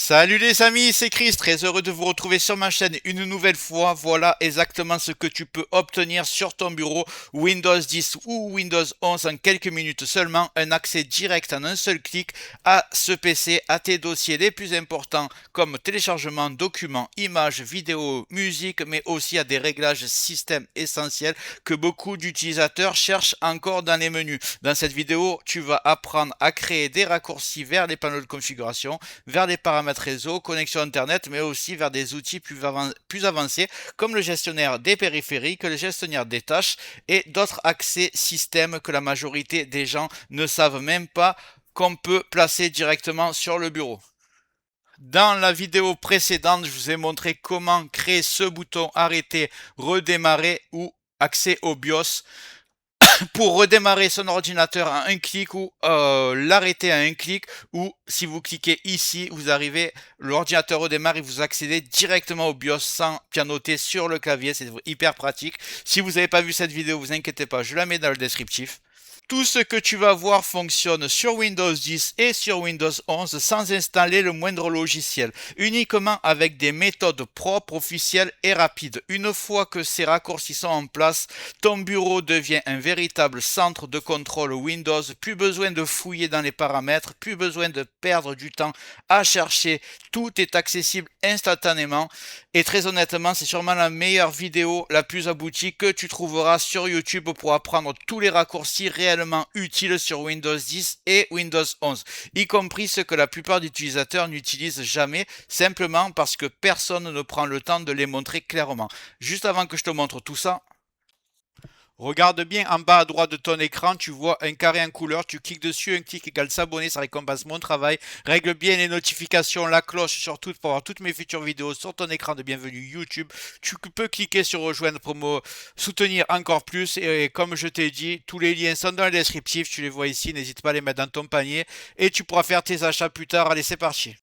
Salut les amis, c'est Chris, très heureux de vous retrouver sur ma chaîne une nouvelle fois. Voilà exactement ce que tu peux obtenir sur ton bureau Windows 10 ou Windows 11 en quelques minutes seulement. Un accès direct en un seul clic à ce PC, à tes dossiers les plus importants comme téléchargement, documents, images, vidéos, musique, mais aussi à des réglages système essentiels que beaucoup d'utilisateurs cherchent encore dans les menus. Dans cette vidéo, tu vas apprendre à créer des raccourcis vers les panneaux de configuration, vers les paramètres réseau, connexion internet, mais aussi vers des outils plus avancés comme le gestionnaire des périphériques, le gestionnaire des tâches et d'autres accès système que la majorité des gens ne savent même pas qu'on peut placer directement sur le bureau. Dans la vidéo précédente, je vous ai montré comment créer ce bouton arrêter, redémarrer ou accès au BIOS pour redémarrer son ordinateur à un clic ou l'arrêter à un clic, ou si vous cliquez ici, vous arrivez, l'ordinateur redémarre et vous accédez directement au BIOS sans pianoter sur le clavier. C'est hyper pratique. Si vous n'avez pas vu cette vidéo, vous inquiétez pas, je la mets dans le descriptif. Tout ce que tu vas voir fonctionne sur Windows 10 et sur Windows 11 sans installer le moindre logiciel, uniquement avec des méthodes propres, officielles et rapides. Une fois que ces raccourcis sont en place, ton bureau devient un véritable centre de contrôle Windows. Plus besoin de fouiller dans les paramètres, plus besoin de perdre du temps à chercher. Tout est accessible instantanément. Et très honnêtement, c'est sûrement la meilleure vidéo, la plus aboutie que tu trouveras sur YouTube pour apprendre tous les raccourcis réellement utiles sur Windows 10 et Windows 11, y compris ceux que la plupart des utilisateurs n'utilisent jamais, simplement parce que personne ne prend le temps de les montrer clairement. Juste avant que je te montre tout ça, regarde bien en bas à droite de ton écran, tu vois un carré en couleur, tu cliques dessus, un clic égale s'abonner, ça récompense mon travail. Règle bien les notifications, la cloche surtout pour avoir toutes mes futures vidéos sur ton écran de bienvenue YouTube. Tu peux cliquer sur rejoindre pour me soutenir encore plus et comme je t'ai dit, tous les liens sont dans le descriptif, tu les vois ici, n'hésite pas à les mettre dans ton panier et tu pourras faire tes achats plus tard. Allez, c'est parti.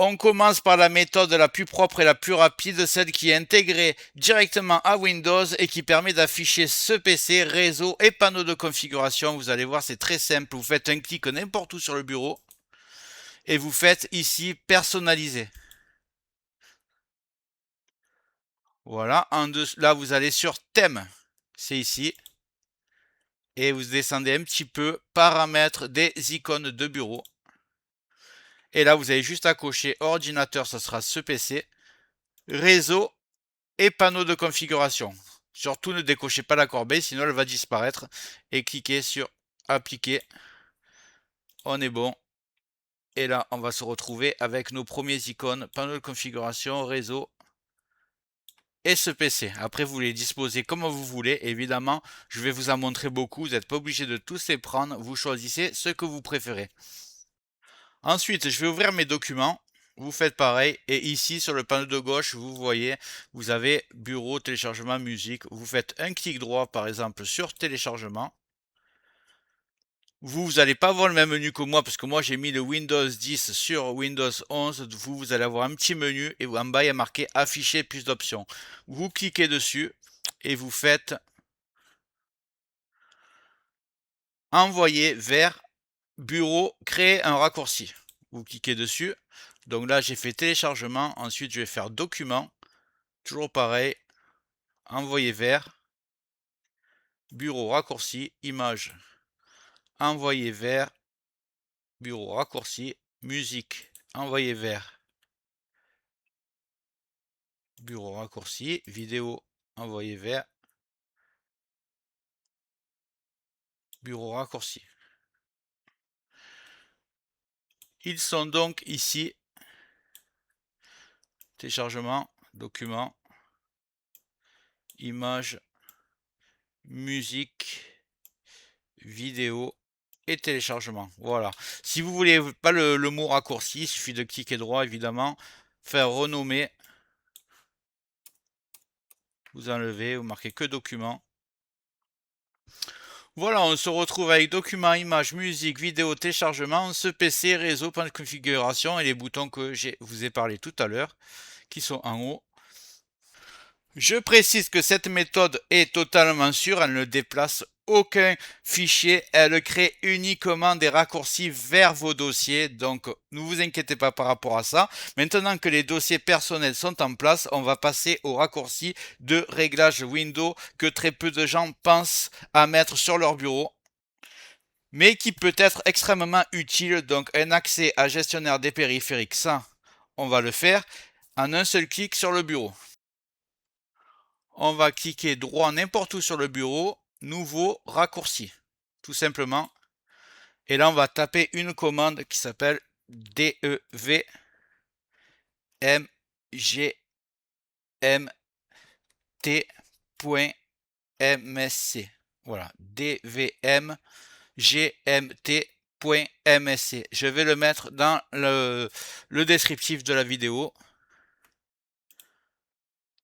On commence par la méthode la plus propre et la plus rapide, celle qui est intégrée directement à Windows et qui permet d'afficher ce PC, réseau et panneau de configuration. Vous allez voir, c'est très simple. Vous faites un clic n'importe où sur le bureau et vous faites ici personnaliser. Voilà, là vous allez sur thème, c'est ici. Et vous descendez un petit peu, paramètres des icônes de bureau. Et là vous avez juste à cocher ordinateur, ça sera ce PC, réseau et panneau de configuration. Surtout ne décochez pas la corbeille, sinon elle va disparaître. Et cliquez sur appliquer. On est bon. Et là, on va se retrouver avec nos premiers icônes, panneau de configuration, réseau et ce PC. Après, vous les disposez comme vous voulez. Évidemment, je vais vous en montrer beaucoup. Vous n'êtes pas obligé de tous les prendre. Vous choisissez ce que vous préférez. Ensuite, je vais ouvrir mes documents. Vous faites pareil. Et ici, sur le panneau de gauche, vous voyez, vous avez bureau, téléchargement, musique. Vous faites un clic droit, par exemple, sur téléchargement. Vous n'allez pas avoir le même menu que moi parce que moi j'ai mis le Windows 10 sur Windows 11. Vous allez avoir un petit menu et en bas il y a marqué afficher plus d'options. Vous cliquez dessus et vous faites envoyer vers bureau, créer un raccourci. Vous cliquez dessus. Donc là j'ai fait téléchargement. Ensuite je vais faire document. Toujours pareil. Envoyer vers bureau raccourci, image. Envoyer vers bureau raccourci, musique. Envoyer vers bureau raccourci, vidéo envoyé vers bureau raccourci. Ils sont donc ici, téléchargement, document, image, musique, vidéo et téléchargement. Voilà. Si vous voulez pas le mot raccourci, il suffit de cliquer droit évidemment, faire renommer, vous enlevez, vous marquez que document. Voilà, on se retrouve avec documents, images, musique, vidéo, téléchargement, ce PC, réseau, point de configuration et les boutons que je vous ai parlé tout à l'heure, qui sont en haut. Je précise que cette méthode est totalement sûre, elle ne déplace aucun fichier, elle crée uniquement des raccourcis vers vos dossiers, donc ne vous inquiétez pas par rapport à ça. Maintenant que les dossiers personnels sont en place, on va passer au raccourci de réglage Windows que très peu de gens pensent à mettre sur leur bureau, mais qui peut être extrêmement utile. Donc un accès à gestionnaire des périphériques, ça on va le faire en un seul clic sur le bureau. On va cliquer droit n'importe où sur le bureau, nouveau raccourci, tout simplement. Et là, on va taper une commande qui s'appelle devmgmt.msc. Voilà, devmgmt.msc. Je vais le mettre dans le descriptif de la vidéo.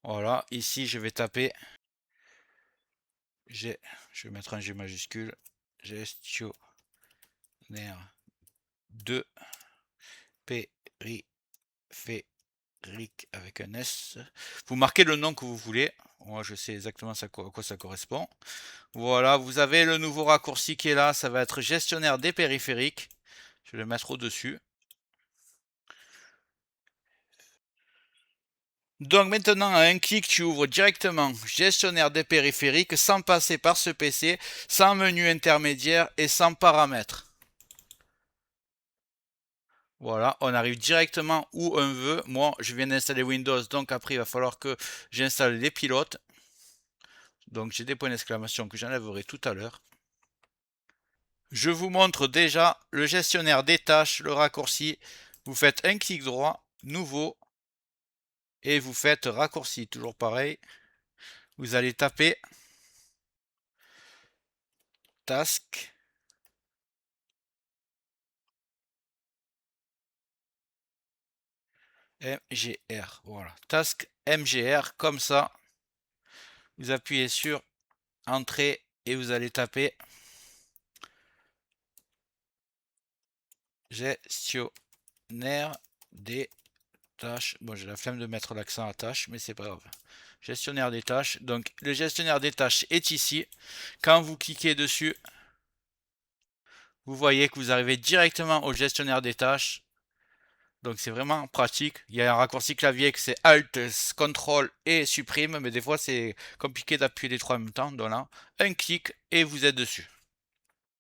Voilà, ici, je vais taper je vais mettre un G majuscule, gestionnaire de périphérique avec un S. Vous marquez le nom que vous voulez. Moi, je sais exactement à quoi ça correspond. Voilà, vous avez le nouveau raccourci qui est là. Ça va être gestionnaire des périphériques. Je vais le mettre au-dessus. Donc maintenant, à un clic, tu ouvres directement gestionnaire des périphériques sans passer par ce PC, sans menu intermédiaire et sans paramètres. Voilà, on arrive directement où on veut. Moi, je viens d'installer Windows, donc après, il va falloir que j'installe les pilotes. Donc, j'ai des points d'exclamation que j'enlèverai tout à l'heure. Je vous montre déjà le gestionnaire des tâches, le raccourci. Vous faites un clic droit, nouveau, et vous faites raccourci. Toujours pareil. Vous allez taper task MGR. Voilà, task MGR, comme ça. Vous appuyez sur entrée et vous allez taper gestionnaire des tâches. Bon, j'ai la flemme de mettre l'accent à tâches, mais c'est pas grave. Gestionnaire des tâches. Donc, le gestionnaire des tâches est ici. Quand vous cliquez dessus, vous voyez que vous arrivez directement au gestionnaire des tâches. Donc, c'est vraiment pratique. Il y a un raccourci clavier que c'est Alt, Ctrl et Supprime, mais des fois, c'est compliqué d'appuyer les trois en même temps. Donc là, un clic et vous êtes dessus.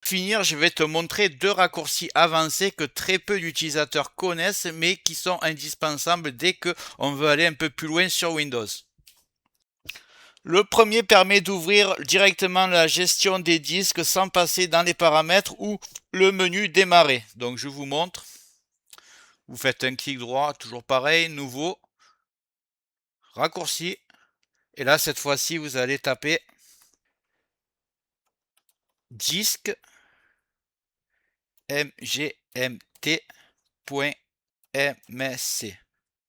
Pour finir, je vais te montrer deux raccourcis avancés que très peu d'utilisateurs connaissent, mais qui sont indispensables dès qu'on veut aller un peu plus loin sur Windows. Le premier permet d'ouvrir directement la gestion des disques sans passer dans les paramètres ou le menu démarrer. Donc je vous montre. Vous faites un clic droit, toujours pareil, nouveau, raccourci. Et là, cette fois-ci, vous allez taper disque mgmt.msc.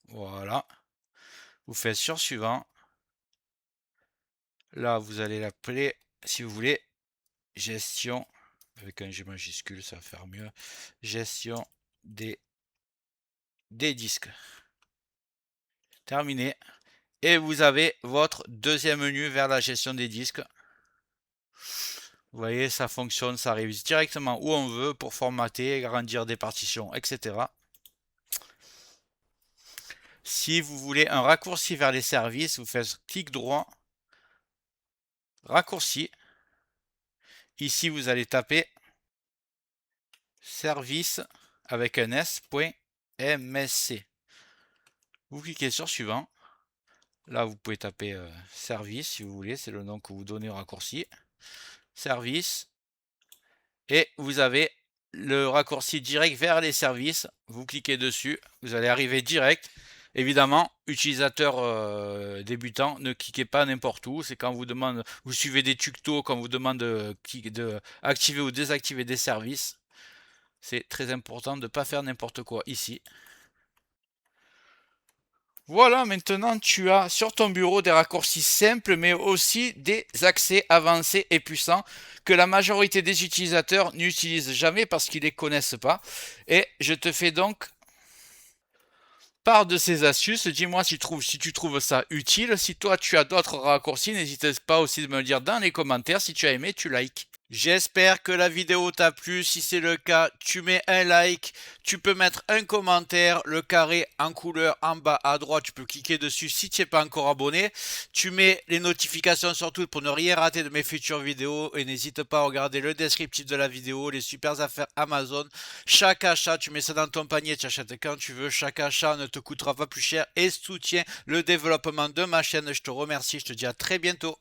Voilà. Vous faites sur suivant. Là, vous allez l'appeler, si vous voulez, gestion, avec un G majuscule, ça va faire mieux, gestion des disques. Terminé. Et vous avez votre deuxième menu vers la gestion des disques. Vous voyez, ça fonctionne, ça arrive directement où on veut pour formater, agrandir des partitions, etc. Si vous voulez un raccourci vers les services, vous faites clic droit, raccourci. Ici, vous allez taper service avec un s.msc. Vous cliquez sur suivant. Là, vous pouvez taper service si vous voulez, c'est le nom que vous donnez au raccourci. Service. Et vous avez le raccourci direct vers les services. Vous cliquez dessus, vous allez arriver direct. Évidemment, utilisateur débutant, ne cliquez pas n'importe où. C'est quand vous demande, vous suivez des tutos, quand vous demande de activer ou désactiver des services. C'est très important de ne pas faire n'importe quoi ici. Voilà, maintenant tu as sur ton bureau des raccourcis simples, mais aussi des accès avancés et puissants que la majorité des utilisateurs n'utilisent jamais parce qu'ils ne les connaissent pas. Et je te fais donc part de ces astuces. Dis-moi si tu trouves ça utile. Si toi tu as d'autres raccourcis, n'hésite pas aussi de me le dire dans les commentaires. Si tu as aimé, tu likes. J'espère que la vidéo t'a plu. Si c'est le cas, tu mets un like. Tu peux mettre un commentaire, le carré en couleur en bas à droite. Tu peux cliquer dessus si tu n'es pas encore abonné. Tu mets les notifications surtout pour ne rien rater de mes futures vidéos. Et n'hésite pas à regarder le descriptif de la vidéo, les super affaires Amazon. Chaque achat, tu mets ça dans ton panier, tu achètes quand tu veux. Chaque achat ne te coûtera pas plus cher et soutient le développement de ma chaîne. Je te remercie, je te dis à très bientôt.